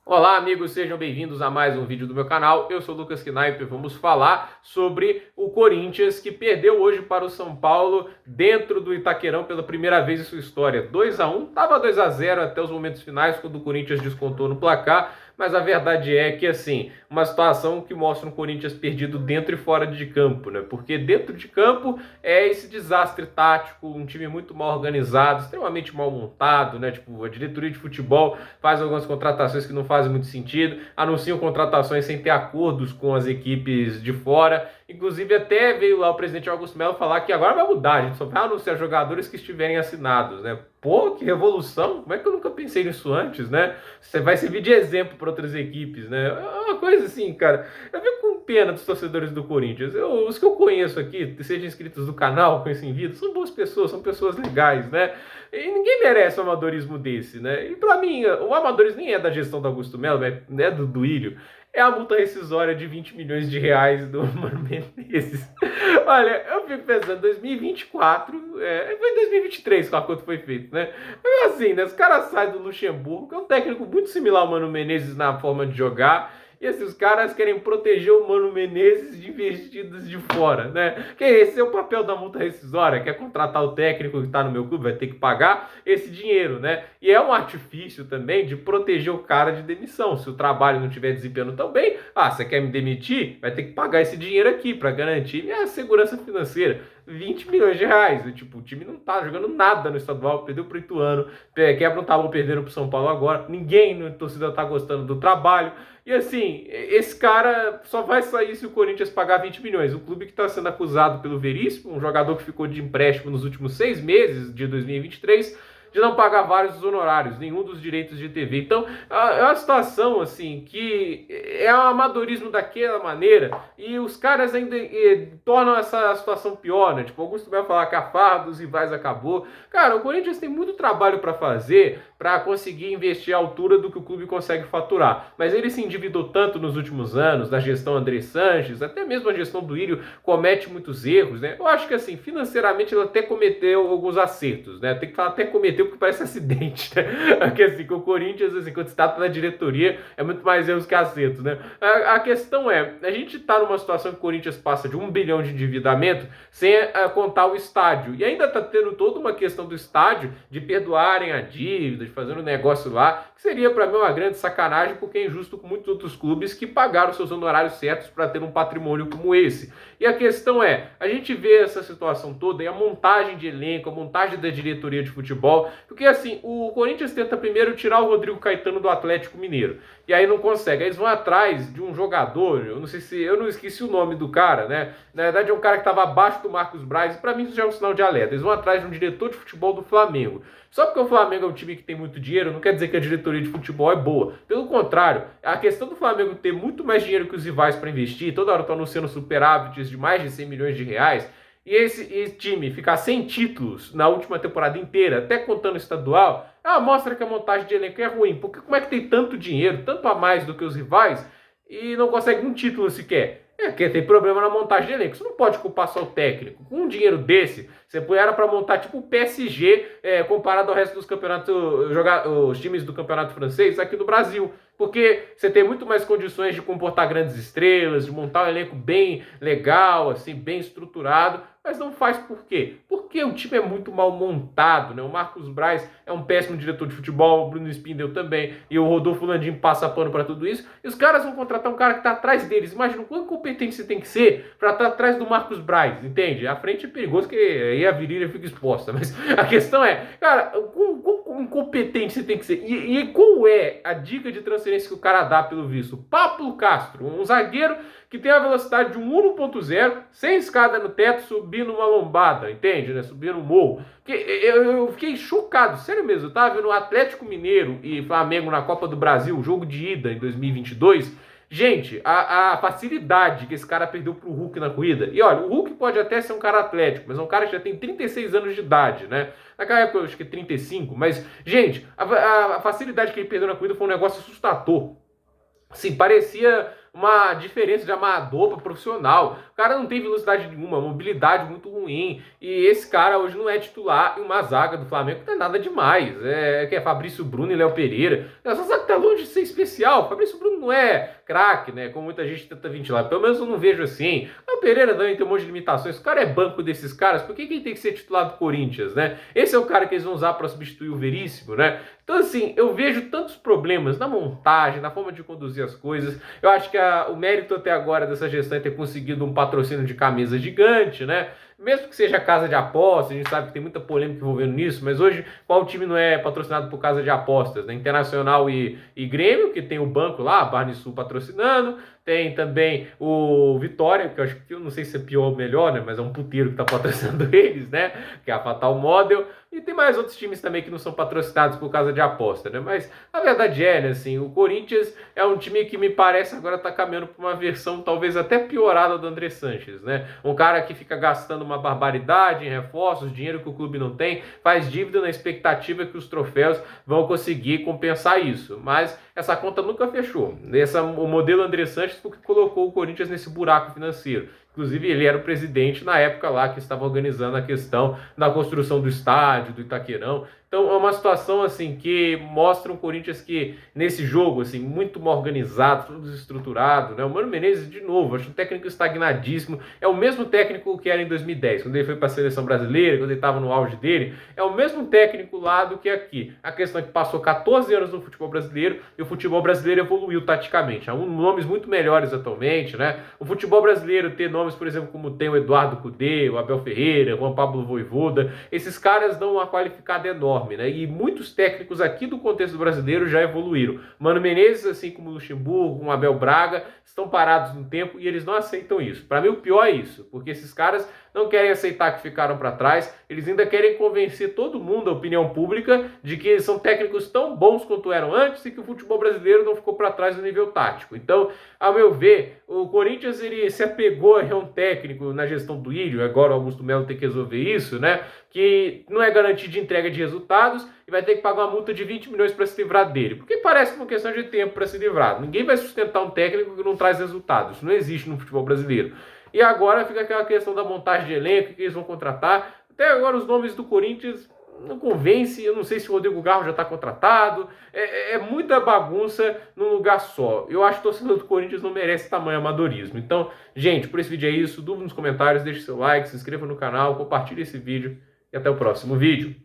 Olá, amigos, sejam bem-vindos a mais um vídeo do meu canal. Eu sou o Lucas Knaip e vamos falar sobre o Corinthians que perdeu hoje para o São Paulo dentro do Itaquerão pela primeira vez em sua história. 2-1, estava 2-0 até os momentos finais quando o Corinthians descontou no placar, mas a verdade é que, assim, uma situação que mostra um Corinthians perdido dentro e fora de campo, né? Porque dentro de campo é esse desastre tático, um time muito mal organizado, extremamente mal montado, né? Tipo, a diretoria de futebol faz algumas contratações que não fazem muito sentido, anunciam contratações sem ter acordos com as equipes de fora. Inclusive, até veio lá o presidente Augusto Melo falar que agora vai mudar, a gente só vai anunciar jogadores que estiverem assinados, né? Pô, que revolução! Como é que eu nunca pensei nisso antes, né? Você vai servir de exemplo para outras equipes, né? É uma coisa assim, cara. Eu fico com pena dos torcedores do Corinthians. Os que eu conheço aqui, sejam inscritos do canal, conhecem em vida, são boas pessoas, são pessoas legais, né? E ninguém merece um amadorismo desse, né? E pra mim, o amadorismo nem é da gestão do Augusto Melo, é do Duílio. É a multa rescisória de 20 milhões de reais do Mano Menezes. Olha, eu fico pensando, 2024, foi em 2023 que a conta foi feita, né? Mas assim, né? Os caras saem do Luxemburgo, que é um técnico muito similar ao Mano Menezes na forma de jogar. E esses caras querem proteger o Mano Menezes de investidas de fora, né? Que esse é o papel da multa rescisória, que é contratar o técnico que está no meu clube, vai ter que pagar esse dinheiro, né? E é um artifício também de proteger o cara de demissão. Se o trabalho não estiver desempenhando tão bem, você quer me demitir? Vai ter que pagar esse dinheiro aqui para garantir minha segurança financeira. 20 milhões de reais. Tipo, o time não tá jogando nada no estadual, perdeu pro Ituano, quebra um tabu perdendo pro São Paulo agora. Ninguém na torcida tá gostando do trabalho. E assim, esse cara só vai sair se o Corinthians pagar 20 milhões. O clube que está sendo acusado pelo Veríssimo, um jogador que ficou de empréstimo nos últimos 6 meses de 2023, de não pagar vários honorários, nenhum dos direitos de TV. Então, é uma situação assim que é um amadorismo daquela maneira e os caras ainda tornam essa situação pior, né? Tipo, Augusto vai falar que a farra dos rivais acabou. Cara, o Corinthians tem muito trabalho para fazer para conseguir investir à altura do que o clube consegue faturar. Mas ele se endividou tanto nos últimos anos, da gestão André Sanches, até mesmo a gestão do Írio comete muitos erros, né? Eu acho que assim, financeiramente ele até cometeu alguns acertos, né? Tem que falar até cometeu porque parece acidente, né? Porque assim, com o Corinthians, assim, quando está pela diretoria, é muito mais erros que acertos, né? A questão é, a gente está numa situação que o Corinthians passa de 1 bilhão de endividamento sem contar o estádio. E ainda está tendo toda uma questão do estádio de perdoarem a dívida, de fazer um negócio lá, que seria para mim uma grande sacanagem, porque é injusto com muitos outros clubes que pagaram seus honorários certos para ter um patrimônio como esse. E a questão é, a gente vê essa situação toda e a montagem de elenco, a montagem da diretoria de futebol, porque assim, o Corinthians tenta primeiro tirar o Rodrigo Caetano do Atlético Mineiro, e aí não consegue, aí eles vão atrás de um jogador, eu não sei se, eu não esqueci o nome do cara, né, na verdade é um cara que estava abaixo do Marcos Braz, e para mim isso já é um sinal de alerta, eles vão atrás de um diretor de futebol do Flamengo. Só porque o Flamengo é um time que tem muito dinheiro, não quer dizer que a diretoria de futebol é boa. Pelo contrário, a questão do Flamengo ter muito mais dinheiro que os rivais para investir, toda hora estão anunciando superávites de mais de 100 milhões de reais, e esse time ficar sem títulos na última temporada inteira, até contando o estadual, mostra que a montagem de elenco é ruim. Porque como é que tem tanto dinheiro, tanto a mais do que os rivais, e não consegue um título sequer? É que tem problema na montagem de elenco. Você não pode culpar só o técnico. Com um dinheiro desse, você era para montar tipo o PSG comparado ao resto dos campeonatos, os times do campeonato francês aqui no Brasil. Porque você tem muito mais condições de comportar grandes estrelas, de montar um elenco bem legal, assim, bem estruturado, mas não faz por quê? Porque o time é muito mal montado, né? O Marcos Braz é um péssimo diretor de futebol, o Bruno Spindel também, e o Rodolfo Landim passa pano para tudo isso, e os caras vão contratar um cara que tá atrás deles. Imagina o quão incompetente você tem que ser para estar atrás do Marcos Braz, entende? A frente é perigoso, que aí a virilha fica exposta, mas a questão é, cara, quão incompetente você tem que ser? E qual é a dica de transferência que o cara dá pelo visto? Pablo Castro, um zagueiro que tem a velocidade de um 1.0, sem escada no teto, subindo uma lombada, entende? Né? Subindo um morro. Eu fiquei chocado, sério mesmo. Eu tava vendo o Atlético Mineiro e Flamengo na Copa do Brasil, jogo de ida em 2022. Gente, a facilidade que esse cara perdeu pro Hulk na corrida. E olha, o Hulk pode até ser um cara atlético, mas é um cara que já tem 36 anos de idade, né? Naquela época eu acho que 35. Mas, gente, a facilidade que ele perdeu na corrida foi um negócio assustador. Assim, parecia uma diferença de amador para profissional. O cara não tem velocidade nenhuma, mobilidade muito ruim. E esse cara hoje não é titular em uma zaga do Flamengo, que não é nada demais. Que é Fabrício Bruno e Léo Pereira. Essa zaga tá longe de ser especial. Fabrício Bruno não é craque, né? Como muita gente tenta ventilar. Pelo menos eu não vejo assim. O Pereira também tem um monte de limitações. O cara é banco desses caras. Por que tem que ser titular do Corinthians, né? Esse é o cara que eles vão usar para substituir o Veríssimo, né? Então, assim, eu vejo tantos problemas na montagem, na forma de conduzir as coisas. Eu acho que o mérito até agora dessa gestão é ter conseguido um patrocínio de camisa gigante, né? Mesmo que seja casa de apostas, a gente sabe que tem muita polêmica envolvendo nisso, mas hoje qual time não é patrocinado por casa de apostas, né? Internacional e Grêmio, que tem o banco lá, a Barnesul patrocinando, tem também o Vitória, que eu acho que eu não sei se é pior ou melhor, né? Mas é um puteiro que tá patrocinando eles, né? Que é a Fatal Model. E tem mais outros times também que não são patrocinados por casa de aposta, né? Mas a verdade é, né, assim, o Corinthians é um time que me parece agora tá caminhando para uma versão talvez até piorada do André Sanches, né? Um cara que fica gastando uma barbaridade em reforços, dinheiro que o clube não tem, faz dívida na expectativa que os troféus vão conseguir compensar isso. Mas essa conta nunca fechou. O modelo André Sanches foi o que colocou o Corinthians nesse buraco financeiro. Inclusive, ele era o presidente na época lá que estava organizando a questão da construção do estádio, do Itaquerão. Então, é uma situação assim que mostra um Corinthians que, nesse jogo, assim, muito mal organizado, tudo desestruturado, né? O Mano Menezes, de novo, acho um técnico estagnadíssimo. É o mesmo técnico que era em 2010, quando ele foi para a seleção brasileira, quando ele estava no auge dele. É o mesmo técnico lá do que aqui. A questão é que passou 14 anos no futebol brasileiro e o futebol brasileiro evoluiu taticamente. Há nomes muito melhores atualmente, né? O futebol brasileiro tem nomes, por exemplo, como tem o Eduardo Cudê, o Abel Ferreira, o Juan Pablo Vojvoda. Esses caras dão uma qualificada enorme. Né? E muitos técnicos aqui do contexto brasileiro já evoluíram. Mano Menezes, assim como o Luxemburgo, o Abel Braga, estão parados no tempo e eles não aceitam isso. Para mim, o pior é isso, porque esses caras não querem aceitar que ficaram para trás, eles ainda querem convencer todo mundo, a opinião pública, de que eles são técnicos tão bons quanto eram antes e que o futebol brasileiro não ficou para trás no nível tático. Então, ao meu ver, o Corinthians ele se apegou a um técnico na gestão do Ílio, agora o Augusto Melo tem que resolver isso, né? Que não é garantia de entrega de resultados e vai ter que pagar uma multa de 20 milhões para se livrar dele. Porque parece uma questão de tempo para se livrar. Ninguém vai sustentar um técnico que não traz resultados. Isso não existe no futebol brasileiro. E agora fica aquela questão da montagem de elenco, que eles vão contratar. Até agora os nomes do Corinthians não convence, eu não sei se o Rodrigo Garro já está contratado, é muita bagunça num lugar só. Eu acho que o torcedor do Corinthians não merece tamanho amadorismo. Então, gente, por esse vídeo é isso, dúvida nos comentários, deixe seu like, se inscreva no canal, compartilhe esse vídeo e até o próximo vídeo.